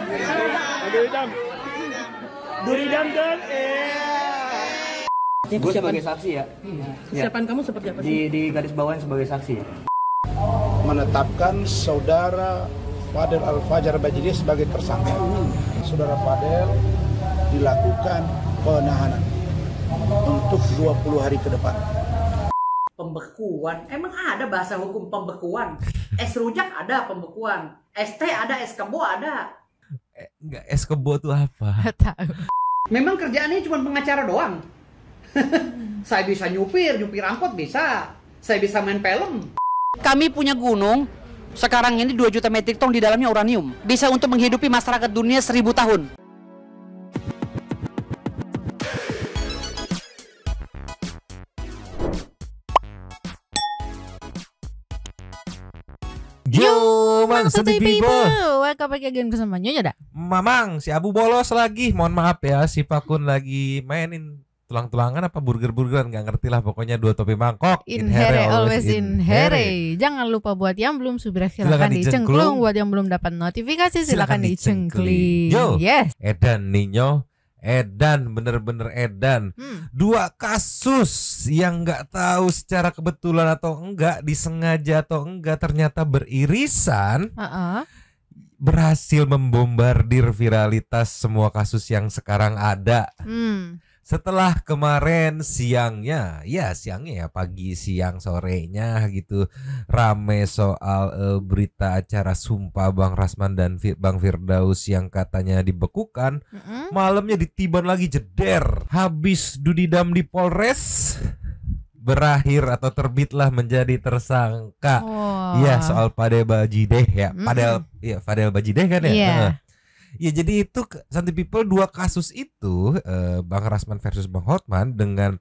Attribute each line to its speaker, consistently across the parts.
Speaker 1: Duridam. Duridam kan?
Speaker 2: Gue sebagai saksi ya.
Speaker 3: Persiapan kamu seperti apa sih?
Speaker 2: Di garis bawahin sebagai saksi.
Speaker 4: Menetapkan saudara Fadel Al-Fajar Bajideh sebagai tersangka. Saudara Fadel dilakukan penahanan untuk 20 hari ke depan.
Speaker 3: Pembekuan? Emang ada bahasa hukum pembekuan? Es rujak ada pembekuan. Es teh ada, es kebo ada.
Speaker 5: Enggak, es kebo tuh apa?
Speaker 6: Tahu.
Speaker 3: Memang kerjaannya cuma pengacara doang. Saya bisa nyupir angkot bisa. Saya bisa main film. Kami punya gunung, sekarang ini 2 juta metrik ton di dalamnya uranium. Bisa untuk menghidupi masyarakat dunia 1000 tahun.
Speaker 5: Yo, Mang, Santai people.
Speaker 6: Welcome back again bersama Nyonya dah.
Speaker 5: Mamang, si Abu bolos lagi. Mohon maaf ya, si Pakun lagi mainin tulang-tulangan apa burger-burgeran, nggak ngerti lah, pokoknya 2 topi mangkok.
Speaker 6: In here, always in here. Jangan lupa buat yang belum subscribe silakan dicengklung. Buat yang belum dapat notifikasi silakan dicengkling.
Speaker 5: Yo,
Speaker 6: yes.
Speaker 5: Edan Ninyo, Edan, bener-bener Edan. 2 kasus yang nggak tahu secara kebetulan atau enggak, disengaja atau enggak, ternyata beririsan. Berhasil membombardir viralitas semua kasus yang sekarang ada. Setelah kemarin siangnya ya pagi siang sorenya gitu rame soal berita acara sumpah Bang Rasman dan Bang Firdaus yang katanya dibekukan. Malamnya ditiban lagi jeder. Habis dudidam di Polres, berakhir atau terbitlah menjadi tersangka. Iya, soal Fadel Bajideh ya. Fadel Bajideh kan ya.
Speaker 6: Yeah.
Speaker 5: Ya, jadi itu Santai People 2 kasus itu, Bang Rasman versus Bang Hotman dengan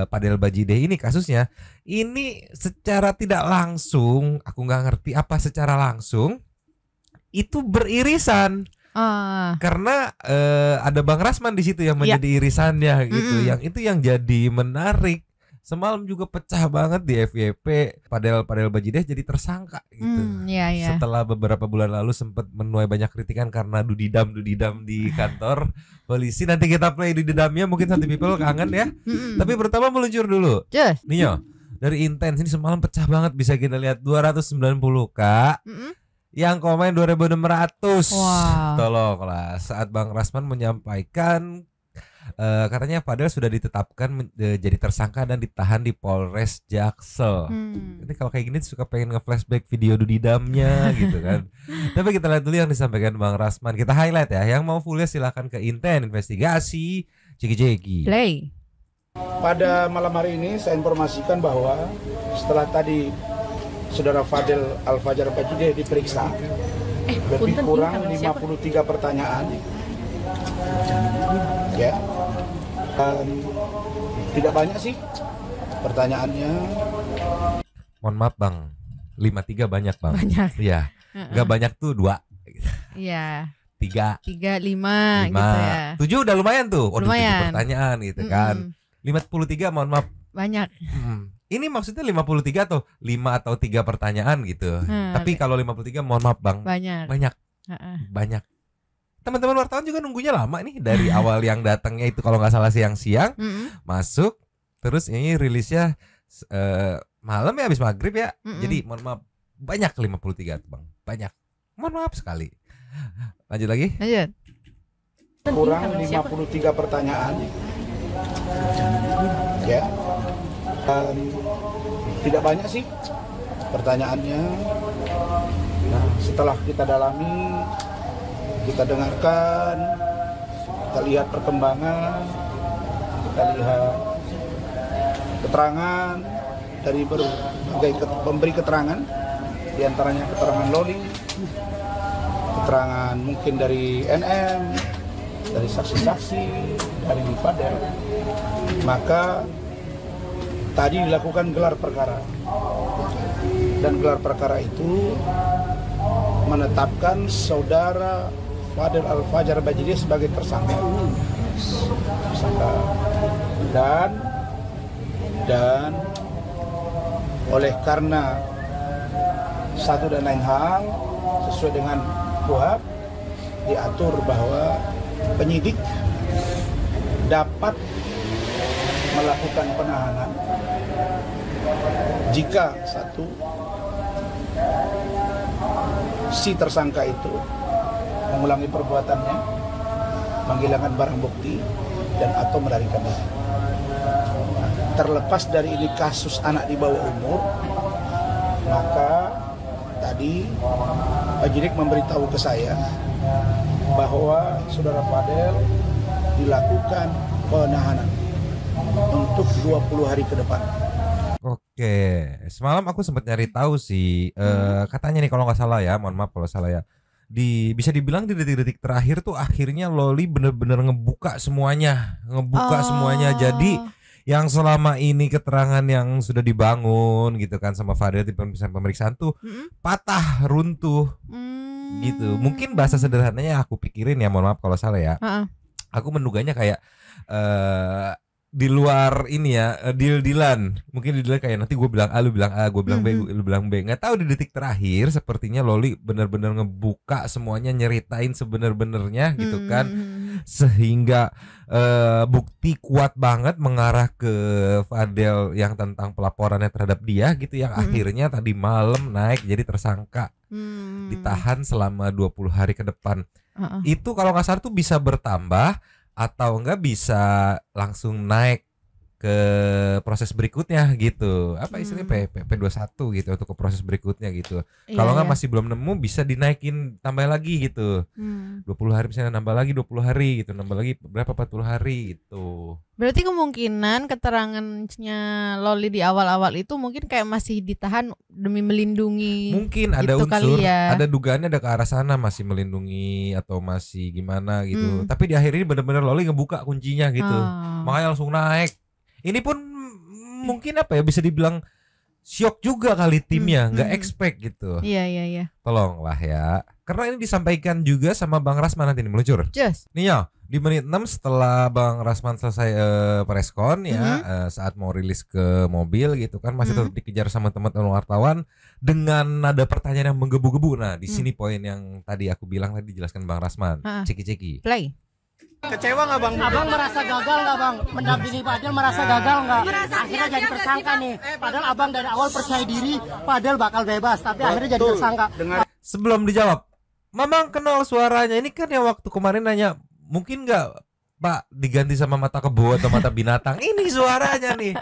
Speaker 5: Fadel Bajideh ini kasusnya. Ini secara tidak langsung, aku nggak ngerti apa secara langsung itu beririsan. Karena ada Bang Rasman di situ yang menjadi irisannya gitu. Yang itu yang jadi menarik. Semalam juga pecah banget di FYP, Fadel Bajideh jadi tersangka gitu. Setelah beberapa bulan lalu sempat menuai banyak kritikan karena dudidam di kantor polisi. Nanti kita play dudidamnya, mungkin Santai People kangen ya. Tapi pertama meluncur dulu. Ninyo, dari Intens ini semalam pecah banget, bisa kita lihat 290k. Yang komen 2.600. Tolonglah, saat Bang Rasman menyampaikan katanya Fadel sudah ditetapkan jadi tersangka dan ditahan di Polres Jaksel. Ini kalau kayak gini suka pengen nge-flashback video dudidamnya gitu kan. Tapi kita lihat dulu yang disampaikan Bang Rasman. Kita highlight ya. Yang mau fullnya silahkan ke Inten Investigasi Ceki.
Speaker 6: Play.
Speaker 4: Pada malam hari ini saya informasikan bahwa setelah tadi saudara Fadel Al-Fajar Bajideh diperiksa, lebih kurang 53 pertanyaan. Ya, tidak banyak sih pertanyaannya.
Speaker 5: Mohon maaf Bang, 53 banyak Bang.
Speaker 6: Banyak.
Speaker 5: Iya. Gak banyak tuh 2.
Speaker 6: Iya.
Speaker 5: 3,
Speaker 6: 5 gitu ya.
Speaker 5: 7 udah lumayan tuh.
Speaker 6: Lumayan.
Speaker 5: 7 pertanyaan gitu kan. 53 mohon maaf.
Speaker 6: Banyak.
Speaker 5: Ini maksudnya 53 atau 5 atau 3 pertanyaan gitu. Tapi kalau 53 mohon maaf Bang.
Speaker 6: Banyak.
Speaker 5: Banyak. Teman-teman wartawan juga nunggunya lama nih dari awal yang datangnya itu kalau nggak salah siang-siang masuk, terus ini rilisnya malam ya habis maghrib ya. Jadi mohon maaf banyak 53 tuh Bang, banyak. Mohon maaf sekali. Lanjut lagi.
Speaker 4: Kurang 53 pertanyaan. Ya, tidak banyak sih pertanyaannya. Nah, setelah kita dalami, kita dengarkan, kita lihat perkembangan, kita lihat keterangan dari berbagai pemberi keterangan, diantaranya keterangan Loli, keterangan mungkin dari NM, dari saksi-saksi, dari Fadel. Maka tadi dilakukan gelar perkara, dan gelar perkara itu menetapkan saudara Fadel Al-Fajar Bajideh sebagai tersangka. Dan oleh karena satu dan lain hal sesuai dengan KUHP, diatur bahwa penyidik dapat melakukan penahanan jika satu si tersangka itu mengulangi perbuatannya, menghilangkan barang bukti dan atau melarikan diri. Terlepas dari ini kasus anak di bawah umur, maka tadi penyidik memberitahu ke saya bahwa saudara Fadel dilakukan penahanan untuk 20 hari ke depan.
Speaker 5: Oke, semalam aku sempat nyari tahu sih, katanya nih kalau nggak salah ya, mohon maaf kalau salah ya. Bisa dibilang di detik-detik terakhir tuh akhirnya Loli bener-bener ngebuka semuanya. Jadi yang selama ini keterangan yang sudah dibangun gitu kan sama Fadel di pemeriksaan tuh patah, runtuh gitu. Mungkin bahasa sederhananya aku pikirin ya, mohon maaf kalau salah ya. Aku menduganya kayak di luar ini ya, deal-dealan. Mungkin deal kayak nanti gue bilang A, lu bilang A, gue bilang B, lu bilang B. Nggak tahu di detik terakhir sepertinya Loli benar-benar ngebuka semuanya, nyeritain sebenar-benarnya gitu kan. Sehingga bukti kuat banget mengarah ke Fadel yang tentang pelaporannya terhadap dia gitu, yang akhirnya tadi malam naik jadi tersangka. Ditahan selama 20 hari ke depan. Itu kalau nggak salah tuh bisa bertambah atau enggak bisa langsung naik ke proses berikutnya gitu. Apa istilahnya P21 gitu untuk ke proses berikutnya gitu. Kalau enggak masih belum nemu bisa dinaikin tambah lagi gitu. 20 hari misalnya nambah lagi 20 hari gitu, nambah lagi berapa 40 hari gitu.
Speaker 6: Berarti kemungkinan keterangannya Loli di awal-awal itu mungkin kayak masih ditahan demi melindungi.
Speaker 5: Mungkin ada
Speaker 6: gitu
Speaker 5: unsur,
Speaker 6: ya.
Speaker 5: ada dugaannya ada ke arah sana, masih melindungi atau masih gimana gitu. Tapi di akhir ini benar-benar Loli ngebuka kuncinya gitu. Makanya langsung naik. Ini pun mungkin apa ya, bisa dibilang syok juga kali timnya, nggak expect gitu.
Speaker 6: Iya.
Speaker 5: Tolonglah ya. Karena ini disampaikan juga sama Bang Rasman nanti nih meluncur. Nih ya, di menit 6 setelah Bang Rasman selesai preskon ya, saat mau rilis ke mobil gitu kan, masih tetap dikejar sama teman-teman wartawan dengan nada pertanyaan yang menggebu-gebu. Nah, di sini poin yang tadi aku bilang tadi dijelaskan Bang Rasman. Ceki-ceki.
Speaker 6: Play.
Speaker 1: Kecewa nggak bang?
Speaker 7: Abang merasa gagal nggak bang? Mendampingi Fadel merasa gagal nggak? Akhirnya jadi tersangka nih. Padahal abang dari awal percaya diri Fadel bakal bebas, tapi akhirnya jadi tersangka.
Speaker 5: Sebelum dijawab, Mamang kenal suaranya. Ini kan yang waktu kemarin nanya, mungkin nggak Pak diganti sama mata kebo atau mata binatang? Ini suaranya nih.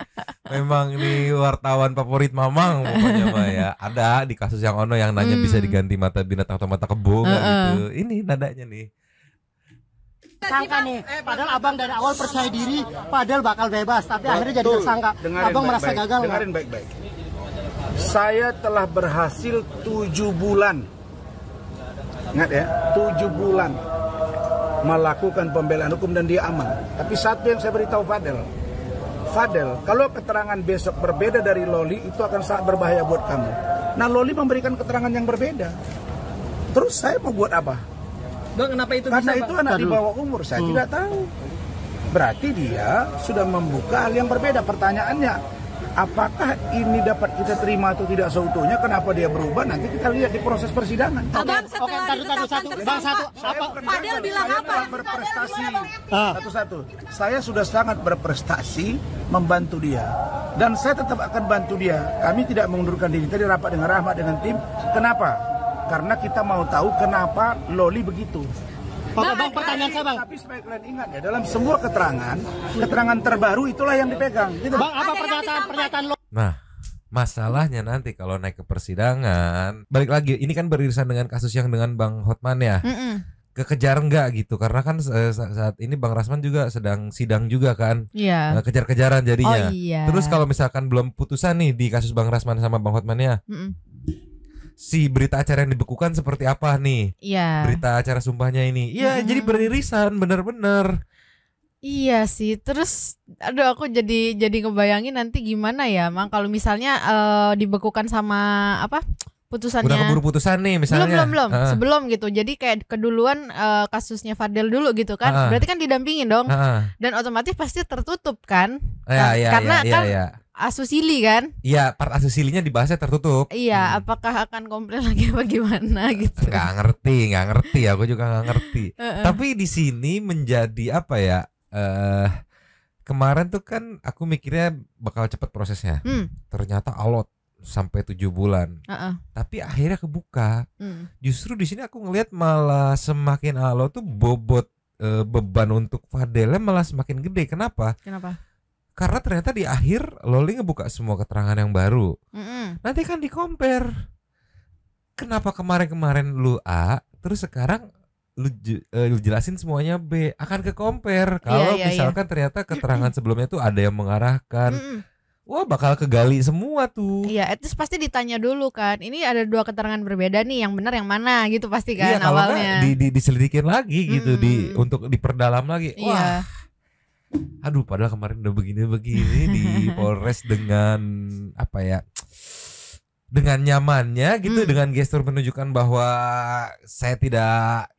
Speaker 5: Memang ini wartawan favorit Mamang pokoknya Pak ya. Ada di kasus yang ono yang nanya bisa diganti mata binatang atau mata kebo nggak gitu. Ini nadanya nih.
Speaker 7: Tersangka nih, padahal abang dari awal percaya diri Fadel bakal bebas, tapi akhirnya jadi tersangka. Abang merasa gagal nggak?
Speaker 4: Dengarin baik-baik. Saya telah berhasil 7 bulan. Ingat ya, 7 bulan melakukan pembelaan hukum dan dia aman. Tapi satu yang saya beritahu Fadel, kalau keterangan besok berbeda dari Loli, itu akan sangat berbahaya buat kamu. Nah, Loli memberikan keterangan yang berbeda. Terus saya mau buat apa?
Speaker 1: Bang, kenapa itu
Speaker 4: Karena
Speaker 1: bisa,
Speaker 4: itu anak di bawah umur, saya tidak tahu. Berarti dia sudah membuka hal yang berbeda. Pertanyaannya, apakah ini dapat kita terima atau tidak seutuhnya? Kenapa dia berubah? Nanti kita lihat di proses persidangan.
Speaker 7: Abang setelah ditetapkan tersangka,
Speaker 4: Fadel bilang apa? Berprestasi. Satu-satu. Saya sudah sangat berprestasi membantu dia. Dan saya tetap akan bantu dia. Kami tidak mengundurkan diri. Tadi rapat dengan Rahmat dengan tim. Kenapa? Karena kita mau tahu kenapa Loli begitu.
Speaker 7: Bang, pertanyaan saya bang.
Speaker 4: Tapi supaya kalian ingat ya, dalam semua keterangan terbaru itulah yang dipegang. Gitu.
Speaker 7: Bang, apa pernyataan Loli?
Speaker 5: Nah, masalahnya nanti kalau naik ke persidangan, balik lagi, ini kan beririsan dengan kasus yang dengan Bang Hotman ya. Kekejar enggak gitu, karena kan saat ini Bang Rasman juga sedang sidang juga kan.
Speaker 6: Iya.
Speaker 5: Kejar-kejaran jadinya. Terus kalau misalkan belum putusan nih di kasus Bang Rasman sama Bang Hotman ya. Si berita acara yang dibekukan seperti apa nih? Iya. Berita acara sumpahnya ini. Iya, jadi beririsan bener-bener.
Speaker 6: Iya sih. Terus aduh aku jadi ngebayangin nanti gimana ya, Mang, kalau misalnya dibekukan sama apa? Putusannya.
Speaker 5: Udah keburu putusan nih misalnya.
Speaker 6: Belum. Sebelum gitu. Jadi kayak keduluan kasusnya Fadel dulu gitu kan. Berarti kan didampingin dong. Dan otomatis pasti tertutup kan.
Speaker 5: Karena
Speaker 6: kan asusili kan?
Speaker 5: Iya, part asusilinya dibahasnya tertutup.
Speaker 6: Iya, apakah akan komplain lagi apa gimana gitu?
Speaker 5: Nggak ngerti. Aku juga nggak ngerti. Tapi di sini menjadi apa ya? Kemarin tuh kan aku mikirnya bakal cepet prosesnya. Ternyata alot sampai 7 bulan. Tapi akhirnya kebuka. Justru di sini aku ngelihat malah semakin alot tuh bobot beban untuk Fadelnya malah semakin gede. Kenapa? Karena ternyata di akhir Loli ngebuka semua keterangan yang baru. Nanti kan di-compare. Kenapa kemarin lu A, terus sekarang lu jelasin semuanya B, akan ke-compare. Kalau misalkan ternyata keterangan sebelumnya tuh ada yang mengarahkan. Wah, bakal kegali semua tuh.
Speaker 6: Iya, itu pasti ditanya dulu kan. Ini ada 2 keterangan berbeda nih, yang benar yang mana gitu pasti kan awalnya.
Speaker 5: Diselidikin lagi gitu untuk diperdalam lagi. Wah. Aduh, padahal kemarin udah begini di Polres dengan apa ya? Dengan nyamannya gitu, dengan gestur menunjukkan bahwa saya tidak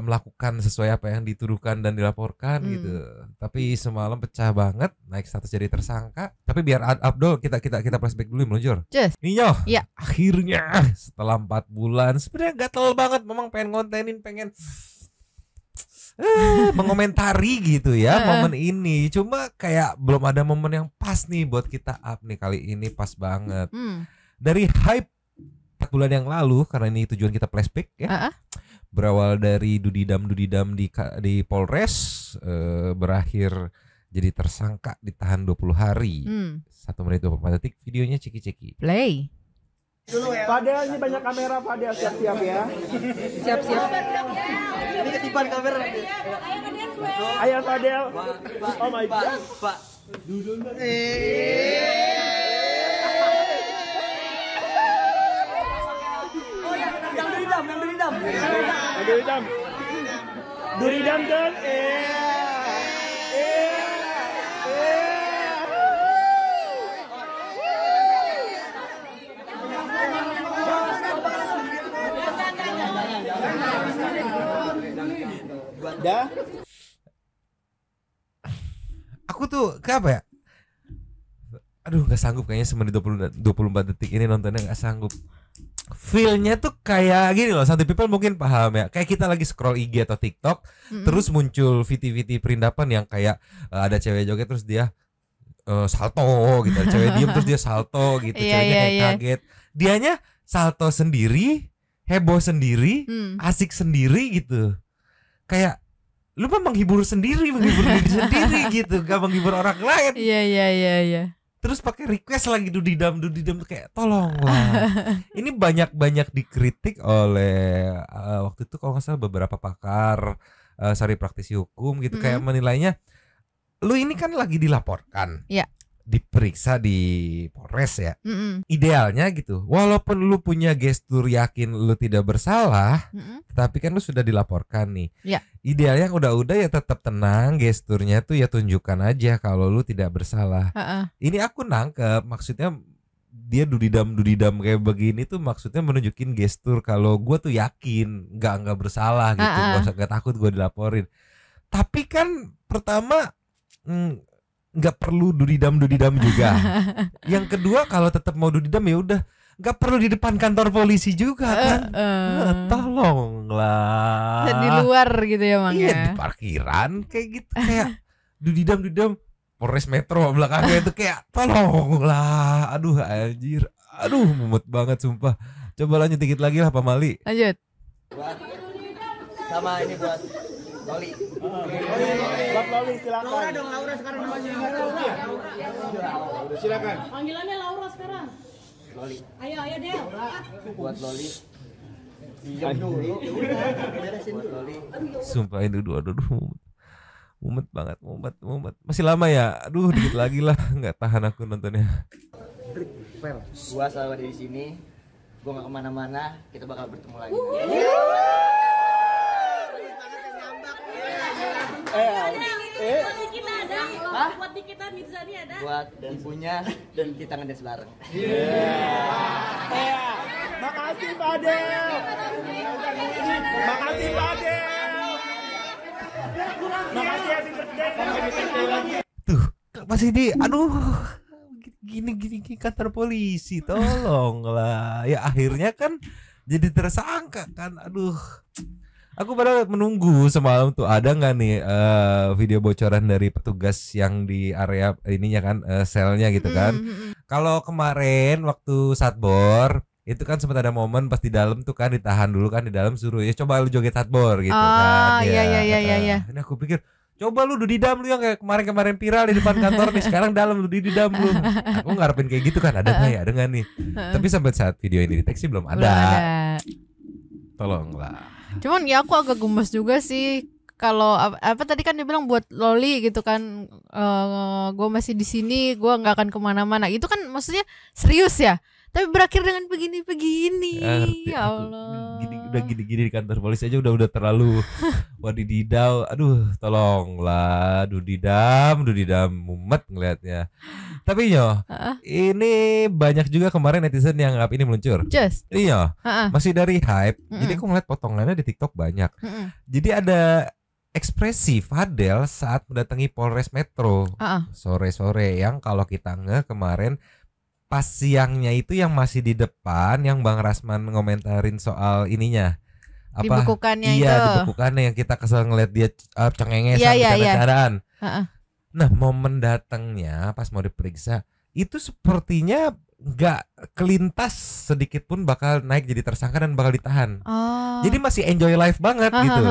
Speaker 5: melakukan sesuai apa yang dituduhkan dan dilaporkan gitu. Tapi semalam pecah banget, naik status jadi tersangka. Tapi biar Abdul kita flashback dulu meluncur. Ninyo, akhirnya setelah 4 bulan sebenarnya gatel banget, memang pengen ngontenin, pengen mengomentari gitu ya momen ini. Cuma kayak belum ada momen yang pas nih buat kita up nih, kali ini pas banget. Dari hype 4 bulan yang lalu, karena ini tujuan kita flashback ya. Berawal dari dudidam di Polres, berakhir jadi tersangka, ditahan 20 hari. 1 menit 24 detik, videonya ceki-ceki.
Speaker 6: Play.
Speaker 1: Fadel, ini banyak kamera, Fadel, siap-siap ya. Siap-siap. Ini ketiban kamera. Ayo Fadel. Oh my god. Pak. Yang Duridam kan?
Speaker 5: Dah. Aku tuh kayak apa ya? Aduh, nggak sanggup kayaknya semenit 24 detik ini nontonnya, nggak sanggup. Feel-nya tuh kayak gini loh, Santai People mungkin paham ya. Kayak kita lagi scroll IG atau TikTok, terus muncul VT perindapan yang kayak ada cewek joget terus dia salto gitu, ada cewek diem terus dia salto gitu, ceweknya kayak kaget. Dianya salto sendiri, heboh sendiri, asik sendiri gitu. Kayak lu mah menghibur diri sendiri gitu, gak menghibur orang lain.
Speaker 6: Iya.
Speaker 5: Terus pakai request lagi dudidam kayak tolonglah. Ini banyak dikritik oleh waktu itu kalau nggak salah beberapa pakar praktisi hukum gitu, kayak menilainya lu ini kan lagi dilaporkan. Iya. Diperiksa di Polres ya. Idealnya gitu, walaupun lu punya gestur yakin lu tidak bersalah, tapi kan lu sudah dilaporkan nih. Idealnya udah ya tetap tenang, gesturnya tuh ya tunjukkan aja kalau lu tidak bersalah. Ini aku nangkep maksudnya dia dudidam kayak begini tuh maksudnya menunjukin gestur kalau gua tuh yakin nggak bersalah gitu, nggak takut gua dilaporin. Tapi kan pertama nggak perlu dudidam juga. Yang kedua kalau tetap mau dudidam ya udah nggak perlu di depan kantor polisi juga kan. Tolonglah.
Speaker 6: Di luar gitu ya Mang ya.
Speaker 5: Iya, di parkiran kayak gitu, kayak dudidam Polres Metro belakangnya itu kayak tolonglah. Aduh anjir. Aduh mumet banget sumpah. Coba lanjut dikit lagi lah Pak Mali.
Speaker 6: Lanjut.
Speaker 2: Sama ini buat Loli.
Speaker 1: Buat Loli silakan.
Speaker 7: Laura sekarang namanya.
Speaker 1: Silakan.
Speaker 8: Panggilannya Laura sekarang.
Speaker 2: Loli.
Speaker 8: Ayo Del.
Speaker 2: Buat Loli. Diam dulu. Buat Loli.
Speaker 5: Sumpah ini aduh. Mumet banget, mumet. Masih lama ya? Aduh, dikit lagi lah, nggak tahan aku nontonnya.
Speaker 2: Gua selalu ada di sini. Gua nggak kemana-mana. Kita bakal bertemu lagi.
Speaker 8: Buat di kita ada. Buat di kita Mirzani ada.
Speaker 2: Buat ibunya dan kita ngedes bareng.
Speaker 1: Makasih Fadel. Makasih Happy birthday lagi.
Speaker 5: Tuh, masih di aduh gini kantor polisi, tolonglah. Ya akhirnya kan jadi tersangka kan. Aduh. Aku padahal menunggu semalam tuh ada nggak nih video bocoran dari petugas yang di area ininya kan selnya gitu kan. Kalau kemarin waktu satbor itu kan sempat ada momen pas di dalam tuh kan ditahan dulu kan di dalam, suruh ya coba lu joget satbor gitu kan.
Speaker 6: Iya.
Speaker 5: Ini aku pikir coba lu didam lu yang kayak kemarin viral di depan kantor nih, sekarang dalam lu didam lu. Aku ngarepin kayak gitu kan, ada nggak nih. Tapi sampai saat video ini deteksi belum ada. Tolonglah.
Speaker 6: Cuman ya aku agak gemes juga sih kalau apa tadi kan dia bilang buat loli gitu kan, gue masih di sini, gue nggak akan kemana-mana. Itu kan maksudnya serius ya. Tapi berakhir dengan begini-begini. Ya Allah.
Speaker 5: Gini di kantor polisi aja udah terlalu wadididau. Aduh, tolonglah. Dudidam mumet ngelihatnya. Tapi ini banyak juga kemarin netizen yang anggap ini meluncur. Iya. Masih dari hype. Jadi aku ngeliat potongannya di TikTok banyak. Jadi ada ekspresi Fadel saat mendatangi Polres Metro sore-sore, yang kalau kita kemarin pas siangnya itu yang masih di depan, yang Bang Rasman ngomentarin soal ininya apa
Speaker 6: dibekukannya itu.
Speaker 5: Dibekukannya yang kita kesel ngeliat dia cengengesan bicara-bicaraan. Nah, momen datangnya pas mau diperiksa itu sepertinya nggak kelintas sedikit pun bakal naik jadi tersangka dan bakal ditahan. Jadi masih enjoy life banget gitu.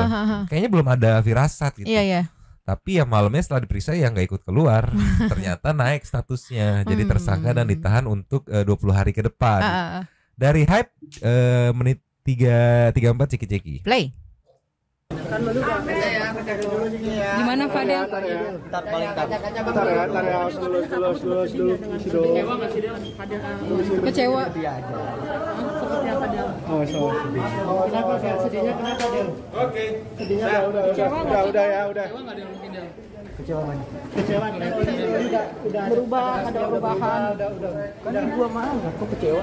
Speaker 5: Kayaknya belum ada firasat gitu.
Speaker 6: Iya.
Speaker 5: Tapi ya malamnya setelah diperiksa ya nggak ikut keluar. Ternyata naik statusnya jadi tersangka dan ditahan untuk 20 hari ke depan. Dari hype menit 3:34 ceki-ceki.
Speaker 6: Play.
Speaker 8: Gimana Fadel?
Speaker 2: Ntar paling
Speaker 8: Kecewa.
Speaker 7: Kenapa sedihnya? Kenapa Del?
Speaker 4: Oke. Sedihnya udah.
Speaker 7: Kecewa nih. Udah berubah, ada perubahan. Kan gua mau, kok kecewa?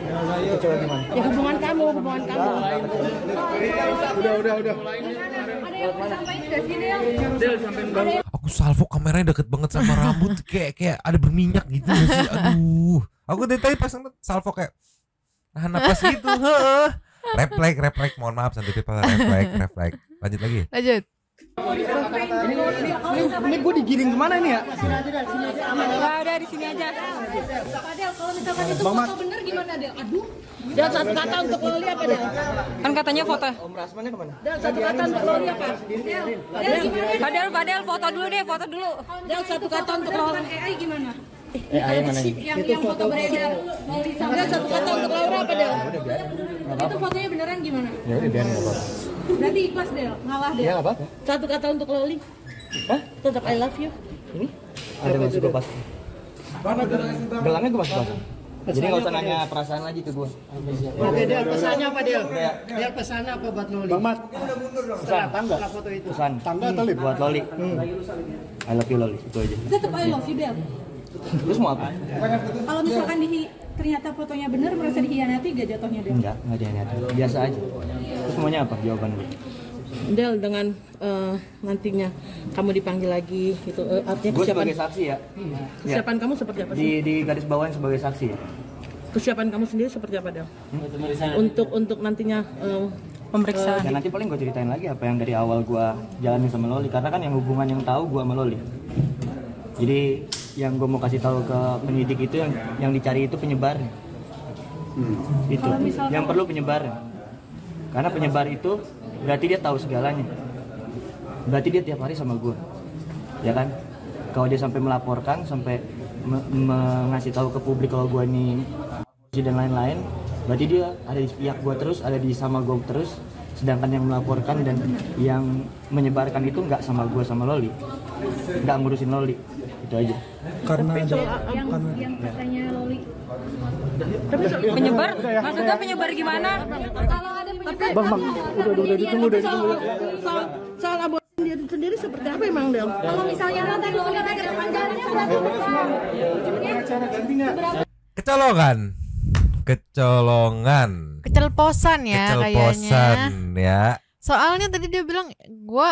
Speaker 7: Kecewa gimana?
Speaker 8: Ya hubungan kamu.
Speaker 4: Udah.
Speaker 5: Aku salvo kameranya deket banget sama rambut, kayak ada berminyak gitu sih. Aduh. Aku dari tadi pasang salvo kayak nahan napas gitu. Refleks, mohon maaf Santi People, refleks. Lanjut lagi.
Speaker 7: Ini gue digiring kemana ini ya?
Speaker 8: Enggak ada di sini aja. Padel, kalau misalkan itu foto bener gimana Del? Aduh. Del, satu kata untuk loli apa Del? Kan katanya foto.
Speaker 2: Om Rasmannya kemana?
Speaker 8: Del, satu kata untuk loli apa? Padel, foto dulu deh, Del, satu kata untuk loli. AI gimana?
Speaker 2: AI mana nih?
Speaker 8: Yang foto beredar. Del, satu kata untuk Laura apa Del? Itu fotonya beneran gimana?
Speaker 2: Ya udah biarin enggak apa-apa.
Speaker 8: Berarti ikhlas Del, ngalah Del.
Speaker 2: Ya enggak apa-apa.
Speaker 8: Satu kata untuk Loli.
Speaker 2: Hah?
Speaker 8: Tetap I love you.
Speaker 2: Ini ada masuk gue pas. Gelangnya gue pas. Jadi nggak usah nanya perasaan lagi ke gue.
Speaker 7: Oke Del, pesannya apa Del? Del pesannya apa buat Loli?
Speaker 4: Bang Mat.
Speaker 7: Setelah foto itu.
Speaker 2: Pesan.
Speaker 4: Tangga atau lip?
Speaker 2: Buat Loli. I love you Loli, itu aja.
Speaker 8: Tetap I love you Del.
Speaker 2: Terus mau apa?
Speaker 8: Kalau misalkan ternyata fotonya bener, merasa dikhianati gak jatuhnya Del?
Speaker 2: Enggak dikhianati. Biasa aja. Terus semuanya apa jawaban lu?
Speaker 8: Del, dengan nantinya kamu dipanggil lagi gitu, artinya
Speaker 2: Gue sebagai saksi ya.
Speaker 8: Kesiapan kamu seperti apa sih?
Speaker 2: Di garis bawahnya sebagai saksi ya.
Speaker 8: Kesiapan kamu sendiri seperti apa Del? Untuk nantinya pemeriksaan.
Speaker 2: Dan nanti paling gue ceritain lagi apa yang dari awal gue jalani sama Loli, karena kan yang hubungan yang tahu gue sama Loli. Jadi yang gue mau kasih tahu ke penyidik itu yang dicari itu penyebar. Itu yang perlu penyebar. Karena penyebar itu berarti dia tahu segalanya. Berarti dia tiap hari sama gue, ya kan? Kalau dia sampai melaporkan, sampai mengasih tahu ke publik kalau gue ini dan lain-lain, berarti dia ada di pihak gue terus, ada di sama gue terus. Sedangkan yang melaporkan dan yang menyebarkan itu nggak sama gue sama Loli, nggak ngurusin Loli, itu aja.
Speaker 4: Karena
Speaker 8: yang katanya Loli penyebar, maksudnya penyebar gimana? Kalau ada penyebar,
Speaker 4: Bang, udah ditunggu.
Speaker 8: soal aborsi sendiri seperti apa emang Del? Kalau misalnya nanti Loli ada
Speaker 5: Kecolongan.
Speaker 6: Kecelposan ya kayaknya.
Speaker 5: Ya.
Speaker 6: Soalnya tadi dia bilang gue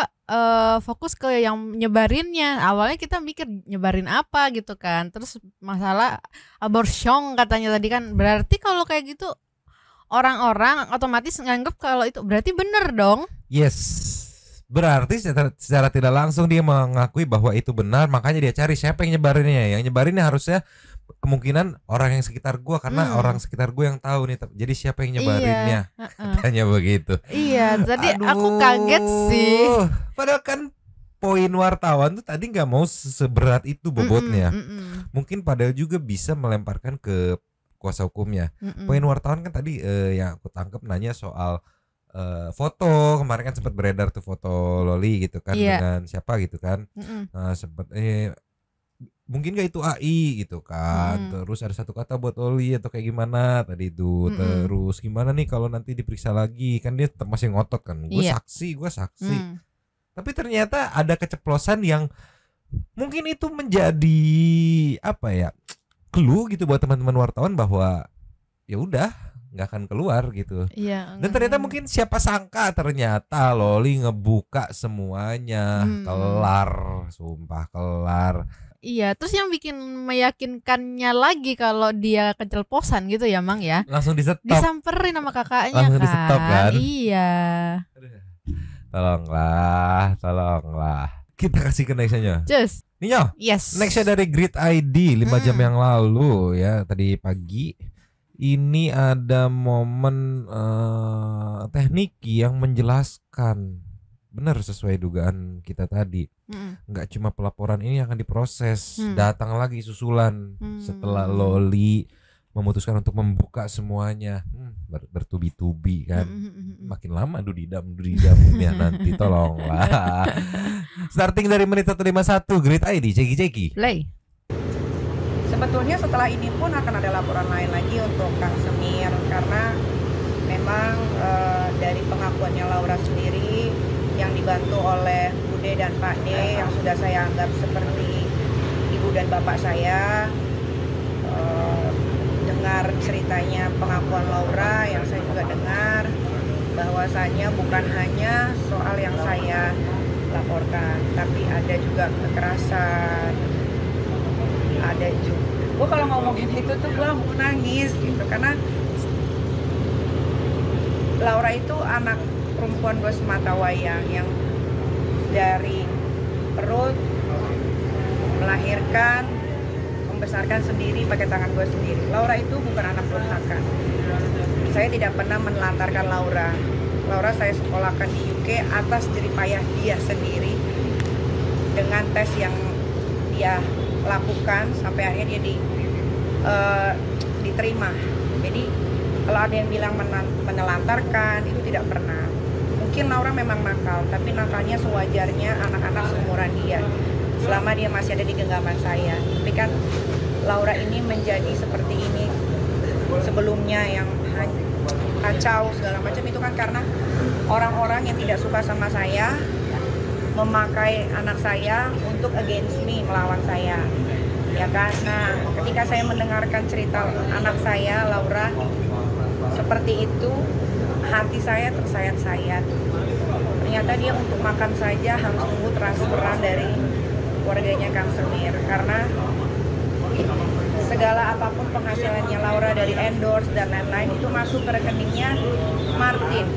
Speaker 6: fokus ke yang nyebarinnya. Awalnya kita mikir nyebarin apa gitu kan. Terus masalah abortion katanya tadi kan. Berarti kalau kayak gitu orang-orang otomatis nganggep kalau itu berarti bener dong.
Speaker 5: Yes. Berarti secara tidak langsung dia mengakui bahwa itu benar, makanya dia cari siapa yang nyebarinnya. Yang nyebarinnya harusnya kemungkinan orang yang sekitar gua, karena orang sekitar gua yang tahu nih. Jadi siapa yang nyebarinnya? Katanya begitu.
Speaker 6: Iya, jadi aku kaget sih.
Speaker 5: Padahal kan poin wartawan tuh tadi nggak mau seberat itu bobotnya. Mungkin padahal juga bisa melemparkan ke kuasa hukumnya. Poin wartawan kan tadi yang aku tangkap nanya soal foto. Kemarin kan sempat beredar tuh foto Loli gitu kan, dengan siapa gitu kan. Sempat mungkin gak itu AI gitu kan. Terus ada satu kata buat Loli atau kayak gimana tadi itu. Terus gimana nih kalau nanti diperiksa lagi, kan dia tetap masih ngotot kan. Gue saksi. Tapi ternyata ada keceplosan yang mungkin itu menjadi apa ya, clue gitu buat teman-teman wartawan bahwa ya udah nggak akan keluar gitu. Dan ternyata mungkin siapa sangka ternyata Loli ngebuka semuanya. Kelar, sumpah kelar.
Speaker 6: Iya, terus yang bikin meyakinkannya lagi kalau dia keceplosan gitu ya, Mang ya.
Speaker 5: Langsung di-stop.
Speaker 6: Disamperin sama kakaknya
Speaker 5: langsung
Speaker 6: kan.
Speaker 5: Di-stop kan.
Speaker 6: Iya.
Speaker 5: Tolonglah. Kita kasih ke nextnya.
Speaker 6: Just.
Speaker 5: Ninyo.
Speaker 6: Yes.
Speaker 5: Nextnya dari Grid ID 5 jam yang lalu ya, tadi pagi. Ini ada momen teknik yang menjelaskan benar sesuai dugaan kita tadi. Nggak cuma pelaporan ini yang akan diproses, datang lagi susulan setelah Loli memutuskan untuk membuka semuanya. Bertubi-tubi kan. Makin lama dudidam ya nanti, tolonglah. Starting dari menit 151 Grid ID Ceki.
Speaker 6: Play.
Speaker 9: Sebetulnya setelah ini pun akan ada laporan lain lagi untuk Kang Semir, karena memang dari pengakuannya Laura sendiri yang dibantu oleh Bude dan Pak D yang sudah saya anggap seperti ibu dan bapak saya, dengar ceritanya pengakuan Laura yang saya juga dengar bahwasanya bukan hanya soal yang saya laporkan, tapi ada juga kekerasan, ada juga. Gue kalau ngomongin itu tuh gue mau nangis gitu, karena Laura itu anak perempuan gue semata wayang yang dari perut melahirkan, membesarkan sendiri pakai tangan gue sendiri. Laura itu bukan anak durhaka. Saya tidak pernah menelantarkan Laura. Laura saya sekolahkan di UK atas jerih payah dia sendiri dengan tes yang dia lakukan sampai akhirnya dia diterima. Jadi kalau ada yang bilang menelantarkan, itu tidak pernah. Mungkin Laura memang nakal, tapi nakalnya sewajarnya anak-anak seumuran dia, selama dia masih ada di genggaman saya. Tapi kan Laura ini menjadi seperti ini sebelumnya, yang kacau segala macam, itu kan karena orang-orang yang tidak suka sama saya memakai anak saya untuk against me, melawan saya, ya kan. Nah, ketika saya mendengarkan cerita anak saya Laura seperti itu, hati saya tersayat-sayat. Ternyata dia untuk makan saja harus tunggu transferan dari keluarganya Kang Semir, karena segala apapun penghasilannya Laura dari endorse dan lain-lain itu masuk ke rekeningnya Martin.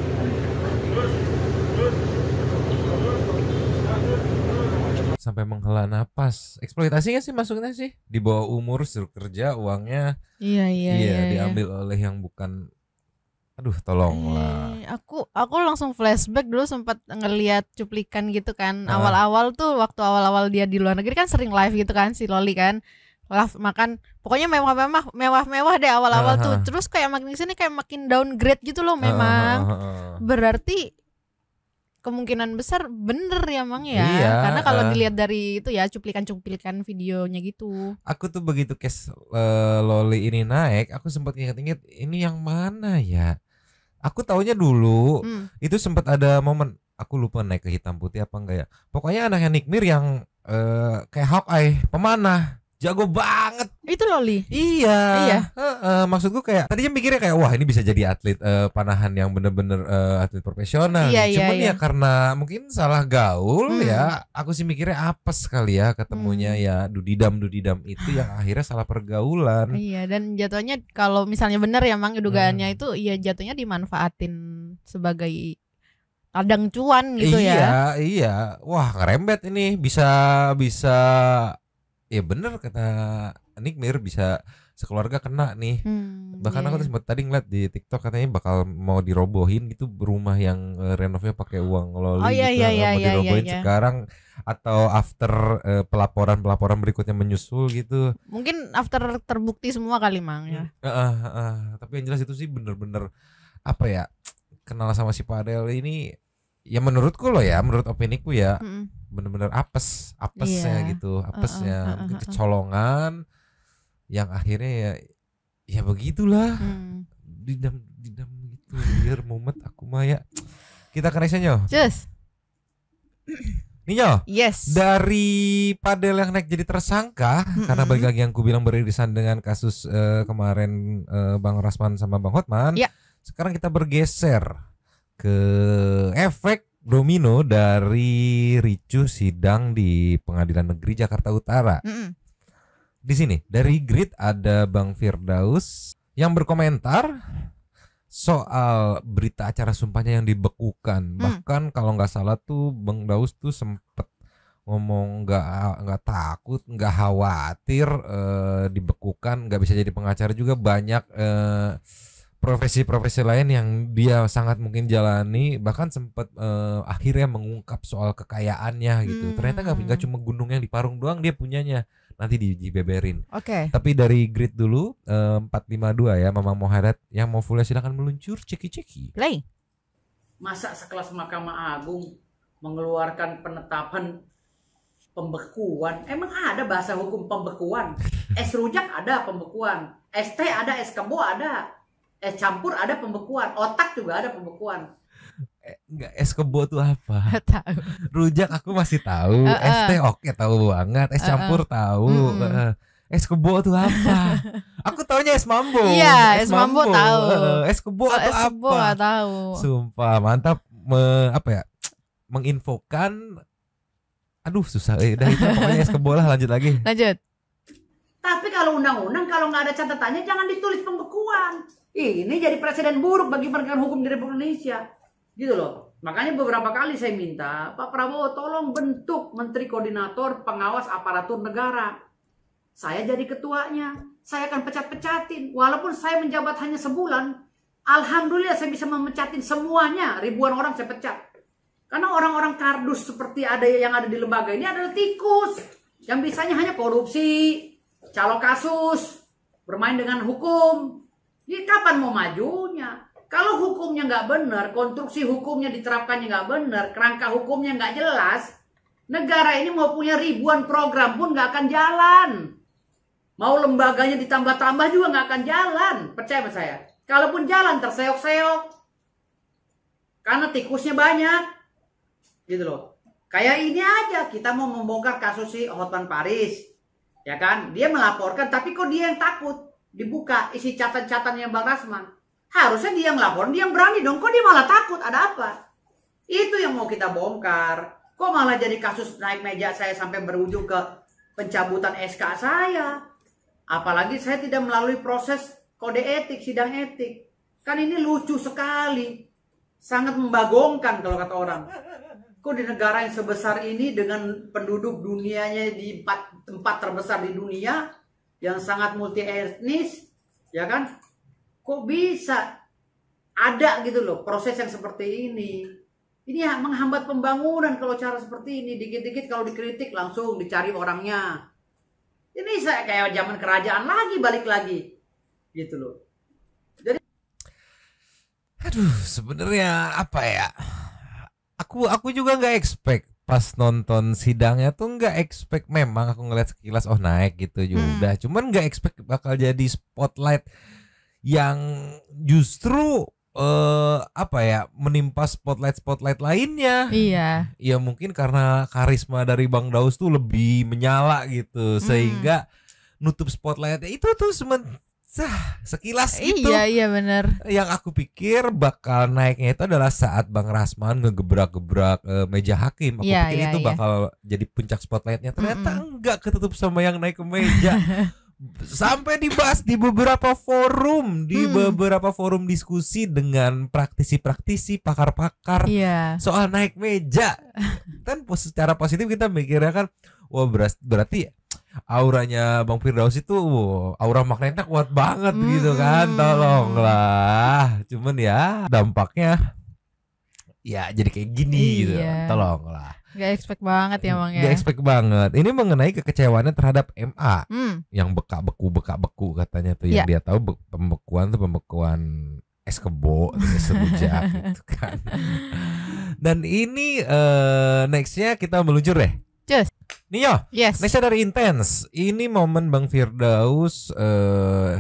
Speaker 5: Sampai menghela napas. Eksploitasi gak sih masuknya sih? Di bawah umur, suruh kerja, uangnya
Speaker 6: Iya,
Speaker 5: diambil oleh yang bukan. Aduh, tolonglah.
Speaker 6: Aku langsung flashback dulu, sempat ngelihat cuplikan gitu kan. Awal-awal tuh, waktu awal-awal dia di luar negeri kan sering live gitu kan si Loli kan. Live makan, pokoknya mewah-mewah deh awal-awal tuh. Terus kayak makin kesini kayak makin downgrade gitu loh memang. Berarti kemungkinan besar bener ya Mang ya.
Speaker 5: Iya,
Speaker 6: karena kalau dilihat dari itu ya cuplikan-cuplikan videonya gitu.
Speaker 5: Aku tuh begitu case Loli ini naik, aku sempat inget-inget ini yang mana ya. Aku taunya dulu itu sempat ada momen, aku lupa naik ke hitam putih apa enggak ya. Pokoknya anaknya Nick Mir yang kayak Hawkeye, pemanah. jago banget.
Speaker 6: Itu Loli.
Speaker 5: Iya. Maksud gue kayak tadinya mikirnya kayak wah ini bisa jadi atlet panahan yang bener-bener atlet profesional. Cuman ya karena mungkin salah gaul ya, aku sih mikirnya apes kali ya ketemunya ya dudidam itu yang akhirnya salah pergaulan.
Speaker 6: Iya, dan jatuhnya kalau misalnya benar ya Mang dugaannya itu ya jatuhnya dimanfaatin sebagai ladang cuan gitu ya.
Speaker 5: Iya. Wah, ngerembet ini bisa ya bener kata Nikmir bisa sekeluarga kena nih. Bahkan aku tuh sempat tadi ngeliat di TikTok katanya bakal mau dirobohin gitu rumah yang renovnya pakai uang Loli gitu. Mau dirobohin sekarang atau after pelaporan berikutnya menyusul gitu.
Speaker 6: Mungkin after terbukti semua kali Mang ya.
Speaker 5: Tapi yang jelas itu sih bener-bener apa ya, kenal sama si Fadel ini ya menurutku loh ya, menurut opiniku ya bener-bener apesnya gitu, apesnya mungkin kecolongan yang akhirnya ya begitulah didam gitu biar mumet aku mah ya. Kita ke nextnya
Speaker 6: Just
Speaker 5: Ninyo,
Speaker 6: yes.
Speaker 5: Dari Fadel yang naik jadi tersangka karena balik lagi yang ku bilang beririsan dengan kasus kemarin Bang Rasman sama Bang Hotman. Sekarang kita bergeser ke efek domino dari ricuh sidang di Pengadilan Negeri Jakarta Utara. Di sini dari Grid ada Bang Firdaus yang berkomentar soal berita acara sumpahnya yang dibekukan. Bahkan kalau nggak salah tuh Bang Daus tuh sempet ngomong nggak takut, nggak khawatir dibekukan, nggak bisa jadi pengacara juga. Banyak profesi-profesi lain yang dia sangat mungkin jalani, bahkan sempat akhirnya mengungkap soal kekayaannya gitu. Ternyata nggak cuma gunung yang di Parung doang dia punyanya, nanti dibeberin. Tapi dari Grid dulu 452 ya, Mamang Mohadat yang mau full silakan meluncur ceki-ceki.
Speaker 3: Play. Masa sekelas Mahkamah Agung mengeluarkan penetapan pembekuan? Emang ada bahasa hukum pembekuan? Es rujak ada pembekuan, es teh ada, es kebo ada. Es campur ada pembekuan, otak juga ada pembekuan.
Speaker 5: Enggak, es kebo tuh apa? Tahu. Rujak aku masih tahu, es teh oke tahu banget, es campur tahu. Es kebo tuh apa? Aku taunya es mambo.
Speaker 6: Iya, es mambo tahu.
Speaker 5: Es kebo atau
Speaker 6: es kebo
Speaker 5: apa?
Speaker 6: Gak tahu.
Speaker 5: Sumpah mantap apa ya? Menginfokan. Aduh susah. Udah itu pokoknya es kebo lah, lanjut lagi.
Speaker 6: Lanjut.
Speaker 3: Tapi kalau undang-undang kalau nggak ada catatannya jangan ditulis pembekuan. Ini jadi presiden buruk bagi penegakan hukum di Republik Indonesia. Gitu loh. Makanya beberapa kali saya minta, Pak Prabowo tolong bentuk Menteri Koordinator Pengawas Aparatur Negara. Saya jadi ketuanya. Saya akan pecat-pecatin. Walaupun saya menjabat hanya sebulan, alhamdulillah saya bisa memecatin semuanya. Ribuan orang saya pecat. Karena orang-orang kardus seperti yang ada di lembaga ini adalah tikus. Yang bisanya hanya korupsi, calo kasus, bermain dengan hukum. Jadi kapan mau majunya? Kalau hukumnya nggak benar, konstruksi hukumnya diterapkannya nggak benar, kerangka hukumnya nggak jelas, negara ini mau punya ribuan program pun nggak akan jalan. Mau lembaganya ditambah-tambah juga nggak akan jalan. Percaya sama saya. Kalaupun jalan terseok-seok. Karena tikusnya banyak. Gitu loh. Kayak ini aja, kita mau membongkar kasus si Hotman Paris. Ya kan? Dia melaporkan, tapi kok dia yang takut? Dibuka isi catatan-catatannya Bang Rasman. Harusnya dia yang lapor, dia yang berani dong. Kok dia malah takut? Ada apa? Itu yang mau kita bongkar. Kok malah jadi kasus naik meja saya sampai berujung ke pencabutan SK saya. Apalagi saya tidak melalui proses kode etik, sidang etik. Kan ini lucu sekali. Sangat membagongkan kalau kata orang. Kok di negara yang sebesar ini dengan penduduk dunianya di tempat terbesar di dunia, yang sangat multi etnis, ya kan? Kok bisa ada gitu loh proses yang seperti ini? Ini menghambat pembangunan kalau cara seperti ini. Dikit-dikit kalau dikritik langsung dicari orangnya. Ini saya kayak zaman kerajaan lagi, balik lagi, gitu loh. Jadi,
Speaker 5: aduh, sebenarnya apa ya? Aku juga nggak expect. Pas nonton sidangnya tuh nggak expect, memang aku ngeliat sekilas oh naik gitu juga, cuman nggak expect bakal jadi spotlight yang justru apa ya, menimpa spotlight lainnya. Iya. Ya mungkin karena karisma dari Bang Daus tuh lebih menyala gitu, sehingga nutup spotlightnya itu tuh sekilas gitu.
Speaker 6: Iya benar.
Speaker 5: Yang aku pikir bakal naiknya itu adalah saat Bang Rasman ngegebrak-gebrak meja hakim. Aku pikir itu bakal jadi puncak spotlightnya. Ternyata enggak, ketutup sama yang naik ke meja. Sampai dibahas di beberapa forum, beberapa forum diskusi dengan praktisi-praktisi, pakar-pakar soal naik meja. Kan secara positif kita mikirnya kan, wah berarti auranya Bang Firdaus itu aura magnetnya kuat banget gitu kan. Tolonglah. Cuman ya dampaknya ya jadi kayak gini gitu. Tolonglah.
Speaker 6: Gak expect banget ya Bang ya.
Speaker 5: Gak expect banget. Ini mengenai kekecewaannya terhadap MA yang beku katanya tuh. Yang dia tahu pembekuan es kebo, es rujak gitu kan. Dan ini nextnya kita meluncur deh.
Speaker 6: Just.
Speaker 5: Nio, nextnya dari Intense. Ini momen Bang Firdaus